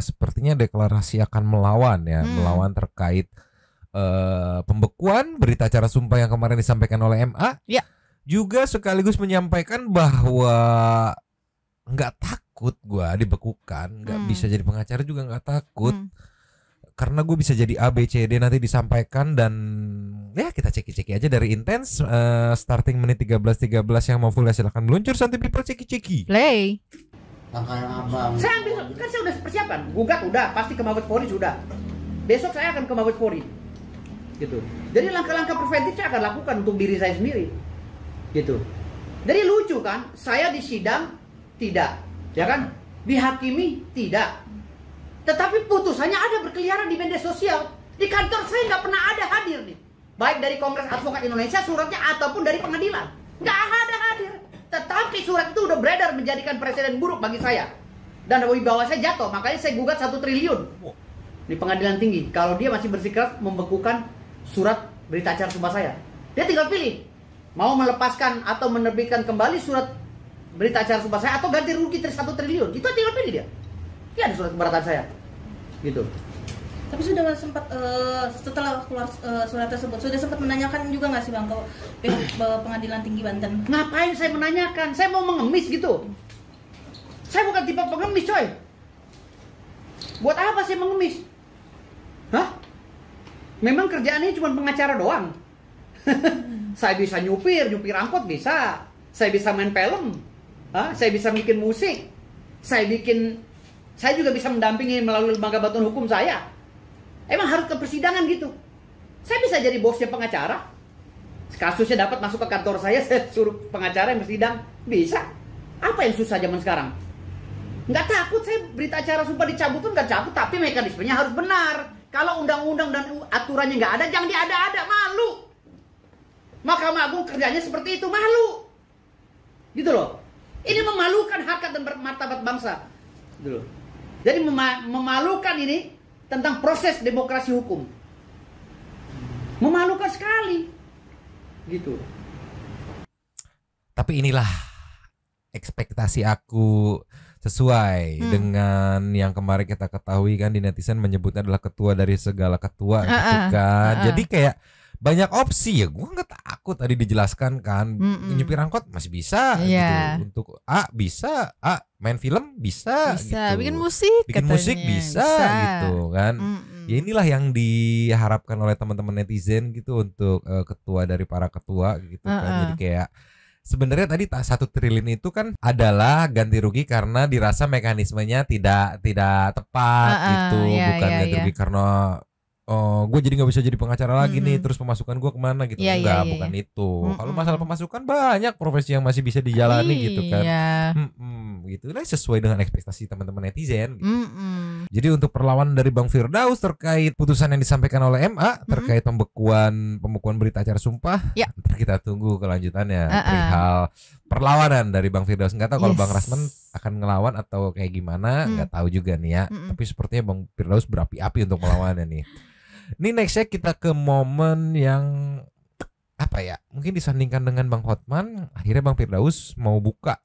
Speaker 5: sepertinya deklarasi akan melawan ya, melawan terkait pembekuan berita acara sumpah yang kemarin disampaikan oleh MA. Juga sekaligus menyampaikan bahwa nggak takut gue dibekukan, nggak bisa jadi pengacara juga nggak takut, karena gue bisa jadi A, B, C, D nanti disampaikan. Dan ya kita ceki-ceki aja dari Intense. Starting menit 13:13 yang mau full silahkan meluncur. Santi People ceki-ceki.
Speaker 6: Play.
Speaker 3: Langkah yang abang. Saya ambil, kan saya udah persiapan. Gugat udah, pasti ke Mabes Polri sudah. Besok saya akan ke Mabes Polri. Gitu. Jadi langkah-langkah preventif saya akan lakukan untuk diri saya sendiri. Gitu. Jadi lucu kan, saya di sidang tidak, ya kan? Dihakimi tidak. Tetapi putusannya ada berkeliaran di media sosial. Di kantor saya nggak pernah ada hadir nih. Baik dari Kongres Advokat Indonesia suratnya ataupun dari pengadilan. Nggak ada hadir. Tetapi surat itu udah beredar menjadikan presiden buruk bagi saya. Dan wibawa saya jatuh, makanya saya gugat 1 triliun di pengadilan tinggi. Kalau dia masih bersikeras membekukan surat berita acara sumpah saya. Dia tinggal pilih. Mau melepaskan atau menerbitkan kembali surat berita acara sumpah saya atau ganti rugi 1 triliun. Itu tinggal pilih dia. Iya ada surat keberatan saya. Gitu.
Speaker 8: Tapi sudah sempat setelah keluar surat tersebut sudah sempat menanyakan juga nggak sih Bang ke pengadilan tinggi Banten?
Speaker 3: Ngapain saya menanyakan? Saya mau mengemis gitu. Saya bukan tipe pengemis coy. Buat apa saya mengemis? Hah? Memang kerjaannya cuma pengacara doang. Saya bisa nyupir angkot bisa. Saya bisa main film. Saya bisa bikin musik. Saya juga bisa mendampingi melalui lembaga bantuan hukum saya. Emang harus ke persidangan gitu. Saya bisa jadi bosnya pengacara. Kasusnya dapat masuk ke kantor saya suruh pengacara yang bersidang. Bisa. Apa yang susah zaman sekarang? Nggak takut, saya berita acara sumpah dicabut pun nggak cabut. Tapi mekanismenya harus benar. Kalau undang-undang dan aturannya nggak ada, jangan diada-ada, malu. Mahkamah Agung kerjanya seperti itu, malu. Gitu loh. Ini memalukan harkat dan martabat bangsa. Gitu loh. Jadi memalukan ini tentang proses demokrasi hukum. Memalukan sekali. Gitu.
Speaker 5: Tapi inilah ekspektasi aku sesuai dengan yang kemarin kita ketahui kan, di netizen menyebutnya adalah ketua dari segala ketua gitu kan. Jadi kayak banyak opsi ya, gue nggak takut. Tadi dijelaskan kan, nyupir angkot masih bisa gitu. Untuk bisa main film bisa gitu.
Speaker 6: Bikin musik
Speaker 5: bisa gitu kan. Ya inilah yang diharapkan oleh teman-teman netizen gitu untuk ketua dari para ketua gitu kan. Jadi kayak sebenarnya tadi 1 triliun itu kan adalah ganti rugi karena dirasa mekanismenya tidak tepat gitu, bukan ganti rugi karena gue jadi nggak bisa jadi pengacara lagi nih, terus pemasukan gue kemana gitu. Enggak, bukan itu. Kalau masalah pemasukan banyak profesi yang masih bisa dijalani gitu kan. Gitu lah, sesuai dengan ekspektasi teman-teman netizen gitu. Jadi untuk perlawanan dari Bang Firdaus terkait putusan yang disampaikan oleh MA terkait pembekuan berita acara sumpah, ntar kita tunggu kelanjutannya perihal perlawanan dari Bang Firdaus. Nggak tahu kalau Bang Rasman akan ngelawan atau kayak gimana, nggak tahu juga nih ya. Tapi sepertinya Bang Firdaus berapi-api untuk melawannya nih. Ini nextnya kita ke momen yang apa ya, mungkin disandingkan dengan Bang Hotman. Akhirnya Bang Firdaus mau buka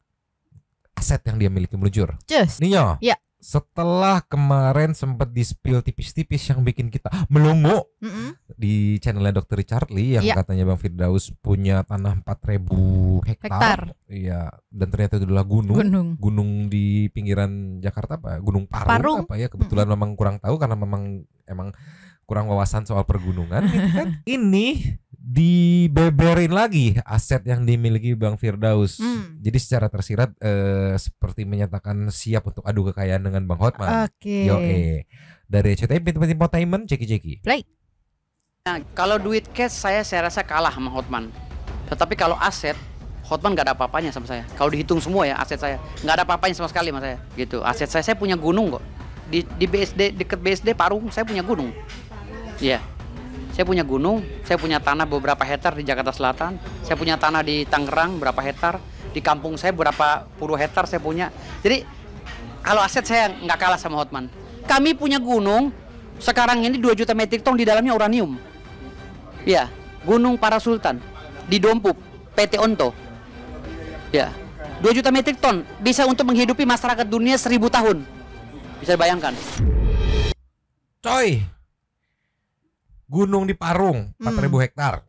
Speaker 5: aset yang dia miliki meluncur.
Speaker 6: Just.
Speaker 5: Nio, setelah kemarin sempat di-spill tipis-tipis yang bikin kita melongo di channelnya Dr. Richard Lee yang katanya Bang Firdaus punya tanah 4.000 hektar. Iya, dan ternyata itu adalah gunung di pinggiran Jakarta apa? Gunung Parung. Apa ya? Kebetulan memang kurang tahu karena memang emang kurang wawasan soal pergunungan gitu kan. Ini dibeberin lagi aset yang dimiliki Bang Firdaus. Jadi secara tersirat seperti menyatakan siap untuk adu kekayaan dengan Bang Hotman. Dari CTI Entertainment, ceki.
Speaker 3: Play. Nah, kalau duit cash saya rasa kalah sama Hotman. Tetapi kalau aset, Hotman nggak ada apa-apanya sama saya. Kalau dihitung semua ya aset saya nggak ada apa-apanya sama sekali sama saya. Gitu. Aset saya punya gunung kok. Di BSD dekat BSD Parung saya punya gunung. Iya. Saya punya gunung, saya punya tanah beberapa hektar di Jakarta Selatan, saya punya tanah di Tangerang berapa hektar, di kampung saya berapa puluh hektar saya punya. Jadi kalau aset saya nggak kalah sama Hotman. Kami punya gunung, sekarang ini 2 juta metrik ton di dalamnya uranium. Ya, Gunung Parasultan di Dompup, PT Onto. Ya, 2 juta metrik ton bisa untuk menghidupi masyarakat dunia 1000 tahun. Bisa bayangkan.
Speaker 5: Coy. Gunung di Parung 4.000 hektar.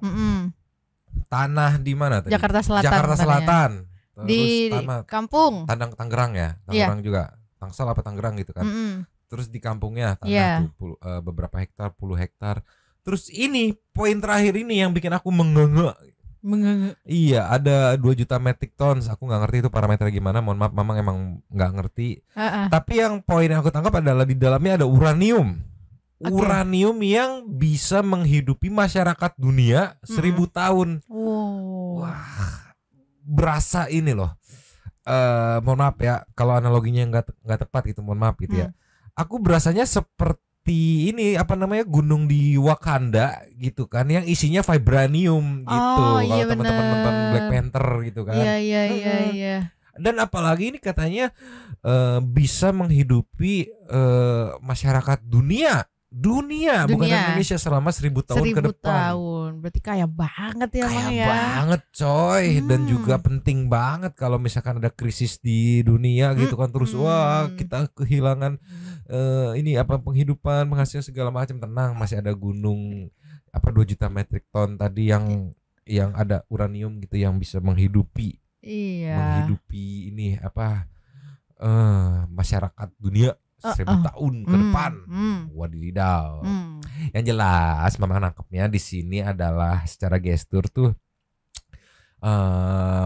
Speaker 5: Tanah di mana tadi?
Speaker 6: Jakarta Selatan.
Speaker 5: Jakarta Selatan. Terus
Speaker 6: di kampung.
Speaker 5: Tangerang ya. Tangerang juga. Tangsel apa Tangerang gitu kan. Terus di kampungnya tanah tuh, beberapa hektar, puluh hektar. Terus ini poin terakhir ini yang bikin aku mengenge. Iya, ada 2 juta metric tons. Aku nggak ngerti itu parameternya gimana. Mohon maaf, Mamang emang nggak ngerti. Tapi yang poin yang aku tangkap adalah di dalamnya ada uranium. Uranium yang bisa menghidupi masyarakat dunia 1000 tahun. Wah, berasa ini loh. Mohon maaf ya, kalau analoginya nggak tepat gitu, mohon maaf gitu ya. Aku berasanya seperti ini apa namanya gunung di Wakanda gitu kan, yang isinya vibranium gitu. Kalau teman-teman nonton Black Panther gitu kan.
Speaker 6: Iya.
Speaker 5: Dan apalagi ini katanya bisa menghidupi masyarakat dunia bukan Indonesia selama 1000 tahun ke depan.
Speaker 6: Berarti kaya banget ya,
Speaker 5: Kaya banget coy. Dan juga penting banget kalau misalkan ada krisis di dunia gitu kan, terus wah kita kehilangan ini apa penghidupan, penghasilan segala macam. Tenang, masih ada gunung apa 2 juta metrik ton tadi yang ada uranium gitu yang bisa menghidupi ini apa masyarakat dunia 1000 tahun ke depan. Wadidaw. Yang jelas memang nangkepnya di sini adalah secara gestur tuh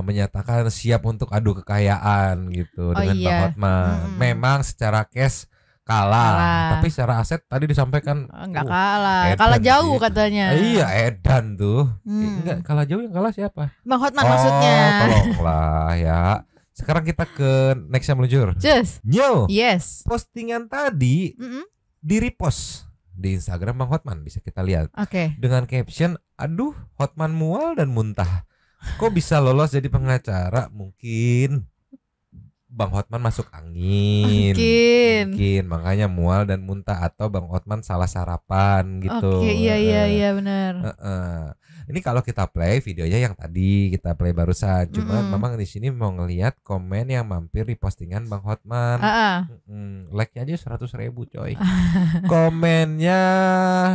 Speaker 5: menyatakan siap untuk adu kekayaan gitu dengan Bang Hotman. Memang secara cash kalah, tapi secara aset tadi disampaikan
Speaker 6: enggak kalah jauh gitu. Katanya.
Speaker 5: Iya, edan tuh. Enggak kalah jauh, yang kalah siapa?
Speaker 6: Bang Hotman maksudnya.
Speaker 5: Tolonglah ya. Sekarang kita ke next yang meluncur.
Speaker 6: Yes.
Speaker 5: Postingan tadi di repost di Instagram Bang Hotman, bisa kita lihat. Dengan caption, aduh Hotman mual dan muntah. Kok bisa lolos jadi pengacara? Mungkin Bang Hotman masuk angin. Mungkin makanya mual dan muntah, atau Bang Hotman salah sarapan gitu.
Speaker 6: Iya benar.
Speaker 5: Ini kalau kita play videonya yang tadi kita play barusan, cuma memang di sini mau ngelihat komen yang mampir di postingan Bang Hotman. Like-nya aja 100.000 coy. Komennya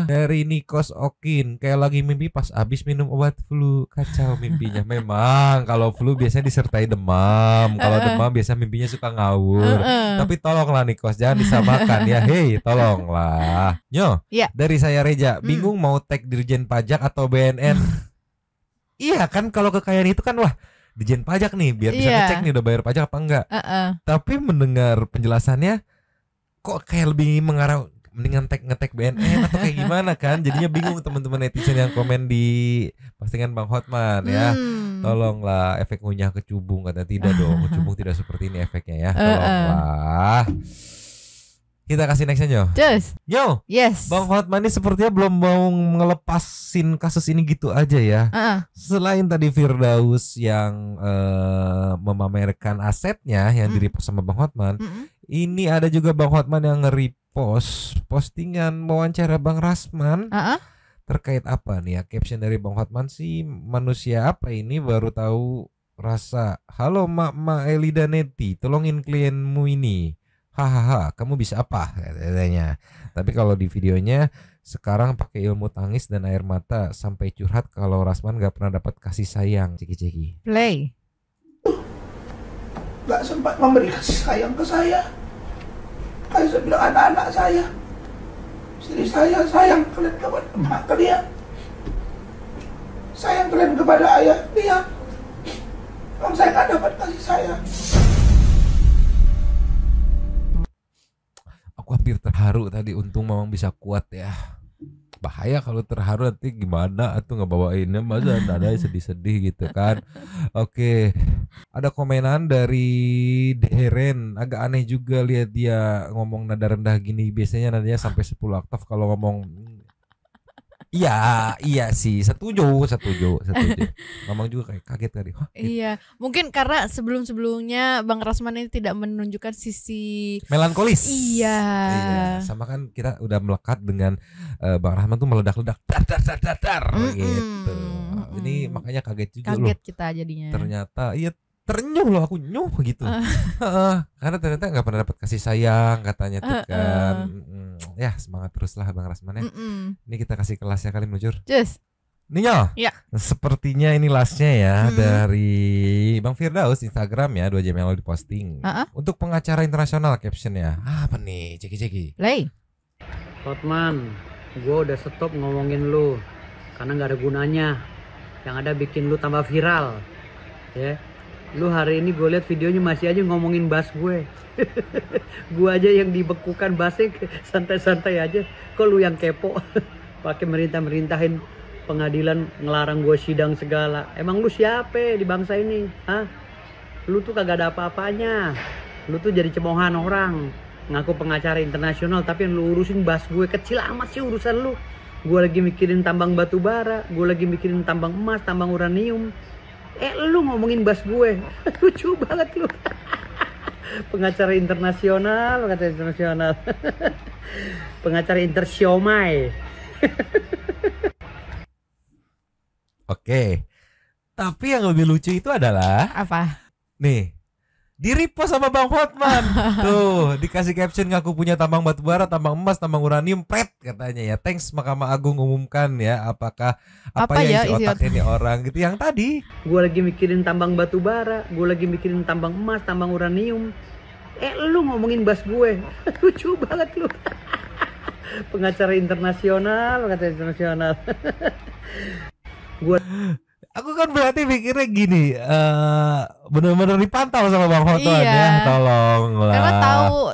Speaker 5: dari Nikos Okin, kayak lagi mimpi pas abis minum obat flu. Kacau mimpinya. Memang kalau flu biasanya disertai demam. Kalau demam biasanya mimpinya suka ngawur. Tapi tolonglah Nikos, jangan disamakan ya. Hei, tolonglah. Dari saya Reja, bingung mau tag Dirjen Pajak atau BNN. Iya kan, kalau kekayaan itu kan wah Dirjen Pajak nih biar bisa ngecek nih udah bayar pajak apa enggak. Tapi mendengar penjelasannya kok kayak lebih mengarah mendingan ngetek BNN atau kayak gimana kan. Jadinya bingung teman-teman netizen yang komen di postingan Bang Hotman ya. Tolonglah, efek ngunyah kecubung katanya. Tidak dong, kecubung tidak seperti ini efeknya ya. Tolonglah. Kita kasih nextnya
Speaker 6: Yes.
Speaker 5: Bang Hotman ini sepertinya belum mau ngelepasin kasus ini gitu aja ya. Selain tadi Firdaus yang memamerkan asetnya yang di-repost sama Bang Hotman, ini ada juga Bang Hotman yang nge-repost postingan wawancara Bang Rasman. Terkait apa nih ya? Caption dari Bang Hotman sih, manusia apa ini baru tahu rasa. Halo Mak Elida Neti, tolongin klienmu ini. hahaha kamu bisa apa katanya. Tapi kalau di videonya sekarang pakai ilmu tangis dan air mata sampai curhat kalau Rasman gak pernah dapat kasih sayang. Ceki.
Speaker 6: Play.
Speaker 4: Gak sempat memberi kasih sayang ke saya. Kayak saya bilang anak-anak saya, istri saya sayang kalian kepada emak kalian, sayang kalian kepada ayah kalian. Kalau saya gak dapat kasih sayang.
Speaker 5: Aku hampir terharu tadi, untung Mamang bisa kuat ya. Bahaya kalau terharu nanti gimana atuh ngebawainnya, masa ada sedih-sedih gitu kan. Oke, ada komenan dari Deren, agak aneh juga lihat dia ngomong nada rendah gini. Biasanya nadanya sampai 10 oktav kalau ngomong. Iya sih, setuju. Mamang juga kayak kaget tadi.
Speaker 6: Iya, mungkin karena sebelumnya Bang Rasman ini tidak menunjukkan sisi
Speaker 5: melankolis.
Speaker 6: Iya,
Speaker 5: sama kan kita udah melekat dengan Bang Rasman tuh meledak-ledak dar gitu. Ini makanya kaget juga loh.
Speaker 6: Kaget kita jadinya.
Speaker 5: Ternyata iya ternyuh loh, aku nyuh gitu. Karena ternyata nggak pernah dapat kasih sayang katanya tuh kan. Ya semangat terus lah Bang Rasman ya. Ini kita kasih kelasnya kali meluncur.
Speaker 6: Just.
Speaker 5: Ninyo.
Speaker 6: Ya.
Speaker 5: Sepertinya ini lastnya ya dari Bang Firdaus Instagram ya, 2 jam yang lalu diposting. Untuk pengacara internasional captionnya apa nih? Ceki.
Speaker 3: Play. Hotman, gue udah stop ngomongin lu karena nggak ada gunanya. Yang ada bikin lu tambah viral. Ya. Lu hari ini gue lihat videonya masih aja ngomongin bass gue. Gue aja yang dibekukan bassnya santai-santai aja. Kok lu yang kepo? Pakai merintah-merintahin pengadilan, ngelarang gue sidang segala. Emang lu siapa di bangsa ini? Hah? Lu tuh kagak ada apa-apanya. Lu tuh jadi cemohan orang. Ngaku pengacara internasional tapi yang lu urusin bass gue. Kecil amat sih urusan lu. Gue lagi mikirin tambang batu bara. Gue lagi mikirin tambang emas, tambang uranium. Lu ngomongin bass gue. Lucu banget lu. Pengacara internasional. Pengacara intersiomai.
Speaker 5: Oke. Tapi yang lebih lucu itu adalah
Speaker 6: apa?
Speaker 5: Nih, di repost sama Bang Hotman. Tuh, dikasih caption ngaku punya tambang batu bara, tambang emas, tambang uranium, pret katanya ya. Thanks Mahkamah Agung umumkan ya apakah apa yang isi otak ini orang gitu yang tadi.
Speaker 3: Gue lagi mikirin tambang batu bara, gue lagi mikirin tambang emas, tambang uranium. Lu ngomongin bass gue. Lucu banget lu. Pengacara internasional.
Speaker 5: Aku kan berarti mikirnya gini, benar-benar dipantau sama Bang Hotman ya, tolonglah.
Speaker 6: Karena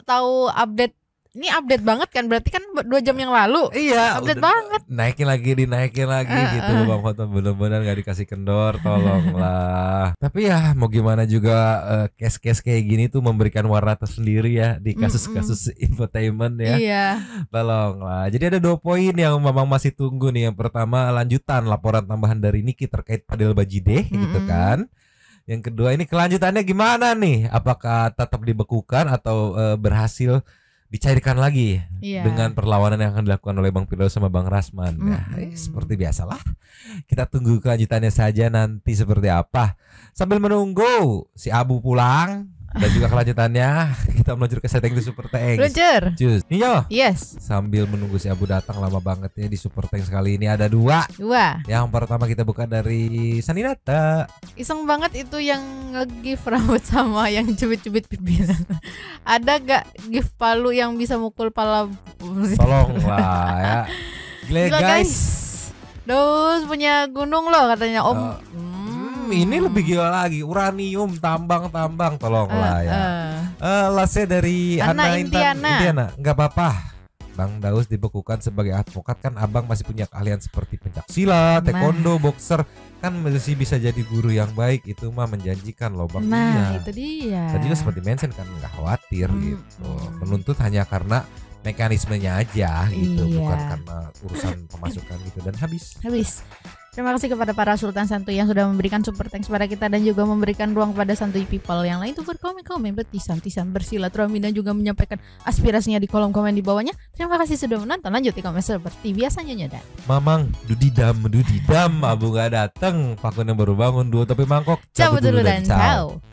Speaker 6: tahu update. Ini update banget kan, berarti kan 2 jam yang lalu.
Speaker 5: Iya,
Speaker 6: update banget.
Speaker 5: Dinaikin lagi gitu Bang Hotman, benar-benar nggak dikasih kendor, tolonglah. Tapi ya mau gimana juga, case-case kayak gini tuh memberikan warna tersendiri ya di kasus-kasus infotainment ya.
Speaker 6: Iya.
Speaker 5: Tolonglah. Jadi ada 2 poin yang Mamang masih tunggu nih. Yang pertama lanjutan laporan tambahan dari Niki terkait Fadel Bajideh gitu kan. Yang kedua ini kelanjutannya gimana nih? Apakah tetap dibekukan atau berhasil dicairkan lagi dengan perlawanan yang akan dilakukan oleh Bang Firdaus sama Bang Rasman. Nah, seperti biasalah. Kita tunggu kelanjutannya saja nanti seperti apa. Sambil menunggu si Abu pulang dan juga kelanjutannya, kita meluncur ke setting di Super Tanks.
Speaker 6: Luncur.
Speaker 5: Cus. Ninyo.
Speaker 6: Yes.
Speaker 5: Sambil menunggu si Abu datang, lama banget ya di Super Tanks kali ini ada 2. Yang pertama kita buka dari Saninata.
Speaker 6: Iseng banget itu yang nge-gift rambut sama yang cubit-cubit pimpinan. Ada gak gift palu yang bisa mukul pala?
Speaker 5: Tolonglah ya. Gila guys.
Speaker 6: Dus punya gunung loh katanya Om.
Speaker 5: Ini lebih gila lagi, uranium, tambang, tolonglah ya. Lasnya dari Ana Intiana. Nggak apa-apa, Bang Daus dibekukan sebagai advokat kan abang masih punya keahlian seperti pencaksilat, taekwondo, boxer, kan masih bisa jadi guru yang baik, itu mah menjanjikan loh Bang.
Speaker 6: Itu dia.
Speaker 5: Tadi juga seperti mention kan nggak khawatir gitu, menuntut hanya karena mekanismenya aja gitu, bukan karena urusan pemasukan gitu, dan habis.
Speaker 6: Terima kasih kepada para Sultan Santuy yang sudah memberikan super thanks kepada kita dan juga memberikan ruang kepada Santuy people yang lain untuk berkomen-komen, bertisan-tisan, bersilaturahmi dan juga menyampaikan aspirasinya di kolom komen di bawahnya. Terima kasih sudah menonton. Lanjut di komen seperti biasanya Nyodan.
Speaker 5: Mamang, dudidam, Abu gak dateng, Fakun yang baru bangun, 2 topi mangkok,
Speaker 6: cabut dulu dan ciao.